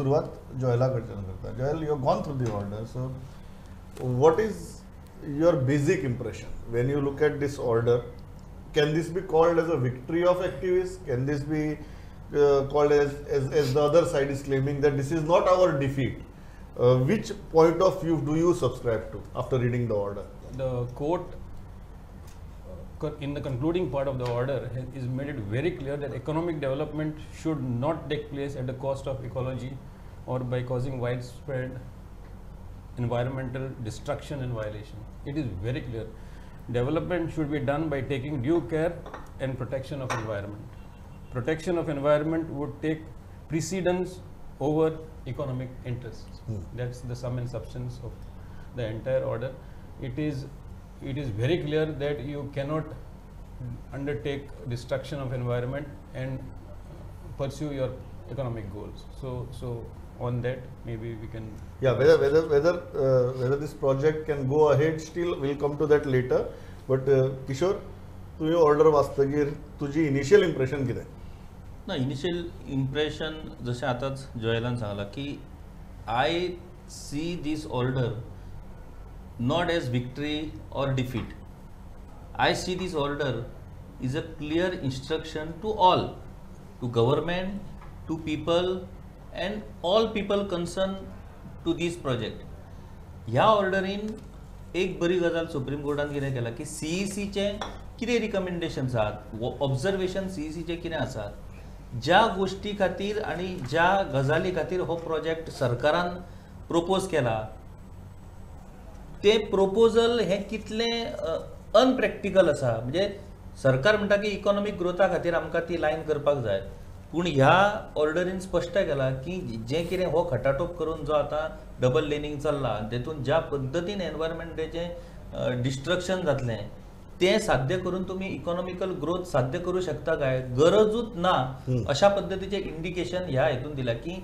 सुरुवात जॉयला कडच्यान करता. Joel, you have gone through the order, so what is your basic impression when you look at this order? Can this be called as a victory of activists? Can this be called as the other side is claiming that this is not our defeat? Which point of view do you subscribe to after reading the order? The court, in the concluding part of the order, is made it very clear that economic development should not take place at the cost of ecology or by causing widespread environmental destruction and violation. It is very clear. Development should be done by taking due care and protection of environment. Protection of environment would take precedence over economic interests. That's the sum and substance of the entire order. It is very clear that you cannot undertake destruction of environment and pursue your economic goals. So on that maybe we can, whether this project can go ahead, still we'll come to that later. But Kishore, तुम्ही order वाचतगीर तुझी initial impression कितें? ना, initial impression जशें आतांच जॉयलान सांगलां की I see this order not as victory or defeat. I see this order is a clear instruction to all, to government, to people and all people concerned to this project. ह्या ऑर्डरीन एक बरी गजाल supreme कोर्टान कितें केला की CECचे कितें recommendations आसात, observation CECचे कितें आसात, ज्या गोष्टी खातीर आनी ज्या गजाली खातीर हो प्रोजेक्ट सरकारान प्रोपोज केला ते प्रोपोजल हे कितले अनप्रॅक्टिकल आसा. म्हणजे सरकार म्हणटा की इकॉनॉमिक ग्रोथा खातीर आमकां ती लायन करपाक जाय, पूण ह्या ऑर्डरीन स्पश्ट केला की जे कितें हो खटाटोप करून जो आतां डबल लेनिंग चल्ला तेतून ज्या पद्दतीन एनवायरमेंटाचें डिस्ट्रक्शन जातलें तें साध्य करून तुम्ही इकॉनॉमिकल ग्रोथ साध्य करू शकता काय, गरजूच ना अशा पद्दतीचे इंडिकेशन ह्या हेतून दिला की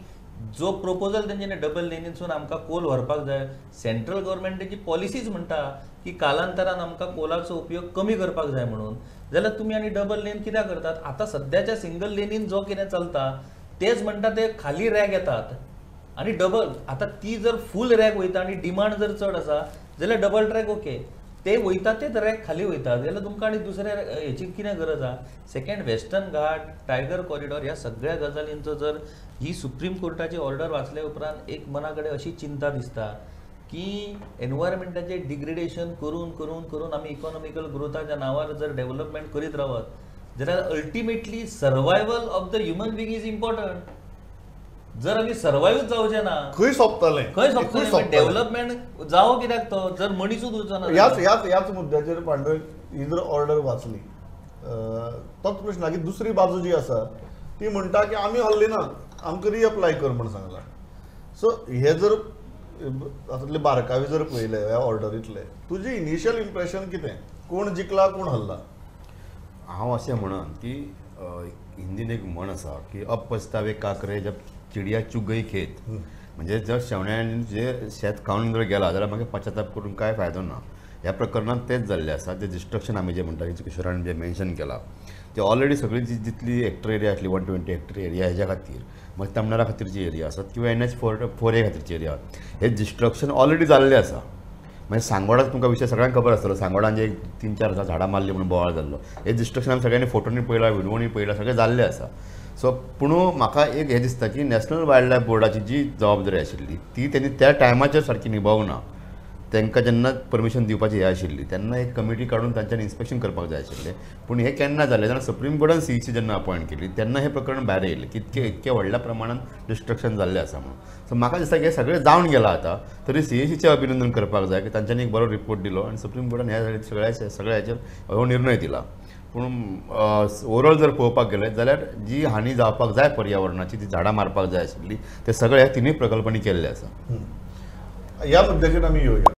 जो प्रोपोजल तेंच्यानी डबल लेनीसून आमकां कोल व्हरपाक जाय, सेंट्रल गव्हर्मेंटाची पॉलिसीज म्हणटा की कालांतरान आमकां कोलाचो उपयोग कमी करपाक जाय म्हणून, जाल्यार तुमी आनी डबल लेन कित्याक करतात? आतां सद्याच्या सिंगल लेनीन जो कितें चलता तेच म्हणटा ते खाली रॅग येतात आनी डबल, आतां ती जर फूल रॅग वयता आनी डिमांड जर चड आसा जाल्यार डबल ट्रॅक ओके, ते वयता तेच रॅग खाली वयतात जाल्यार तुमकां आनी दुसऱ्या हेची कितें गरज आहा? सेकंड, वेस्टर्न घाट, टायगर कॉरिडॉर ह्या सगळ्या गजालींचो जर ही सुप्रीम कोर्टाची ऑर्डर वाचले उपरांत एक मना कडेन अशी चिंता दिसता की एनवायरमेंटाचे डिग्रेडेशन करून करून करून आमी इकॉनॉमिकल ग्रोथाच्या नांवार जर डेव्हलपमेंट करीत रावत जाल्यार ultimately survival of the human being is important. जर आमी सर्वायव्ह जावचे ना खंय सोंपतलें, डेव्हलपमेंट जावो कित्याक तो जर मनीसूच उरचो ना. याच मुद्द्याचेर पांडुरंग ही जर ऑर्डर वाचली तोच प्रश्न की दुसरी बाजू जी आसा ती म्हणटा की आमी हल्ली ना, आमकां रिअप्लाय कर म्हण सांगला. सो हे जर हातूंतले बारकावे जर पळयले ह्या ऑर्डरींतले, तुजी इनिशियल इम्प्रेशन कितें? कोण जिखला, कोण हरला? हांव अशें म्हणन की हिंदीन एक म्हण आसा की अब पछतावे का करे जब चिडिया चुग गई खेत. म्हणजे जर शेवण्यान जे शेत खावन जर गेला जाल्यार मागीर पश्चाताप करून कांय फायदो ना. ह्या प्रकरणात तेच जाल्लें आसा. ते डिस्ट्रक्शन आमी जे म्हणटा किशोरान जे मेन्शन केला ते ऑलरेडी सगळी जितली हेक्टर एरिया आसली 120 हेक्टर एरिया हेज्या खातीर, मागीर तमणारा खातीरची एरिया आसात किंवा NH4A खातीरची एरिया, हे डिस्ट्रक्शन ऑलरेडी जाल्लें आसा. म्हणजे सांगोडाक तुमकां विशय सगळ्यांक खबर आसतलो, सांगोडान जे 3-4 झाडां मारली म्हणून बोवाळ जाल्लो, हे डिस्ट्रक्शन आमी सगळ्यांनी फोटोनी पळयला, व्हिडिओनी पळयला, सगळें जाल्लें आसा. सो पूण म्हाका एक हे दिसता की नॅशनल वायल्ड लायफ बोर्डाची जी जबाबदारी आशिल्ली ती तेणी त्या टायमाचेर सारकी निभावना. तांकां जेन्ना परमिशन दिवपाची हे आशिल्ली तेन्ना एक कमिटी काडून तांच्यानी इन्स्पेक्शन करपाक जाय आशिल्लें, पूण हे केन्ना जालें जेन्ना सुप्रीम कोर्टान CEC जेन्ना अपॉयंट केली तेन्ना हे प्रकरण भायर येयलें की इतके व्हडल्या प्रमाणात डिस्ट्रक्शन जाल्लें आसा म्हणून. सो म्हाका दिसता की हे सगळें जावन गेलां आतां, तरी CECचें अभिनंदन करपाक जाय की तांच्यांनी एक बरो रिपोर्ट दिलो आनी सुप्रीम कोर्टान ह्या सगळ्या हेचेर हो निर्णय दिला. पूण ओवरऑल जर पळोवपाक गेलें जाल्यार जी हानी जावपाक जाय पर्यावरणाची, जी झाडां मारपाक जाय आशिल्ली, ते सगळे ह्या तिनूय प्रकल्पांनी केल्ले आसा. ह्या मुद्द्याचेर आमी येवया.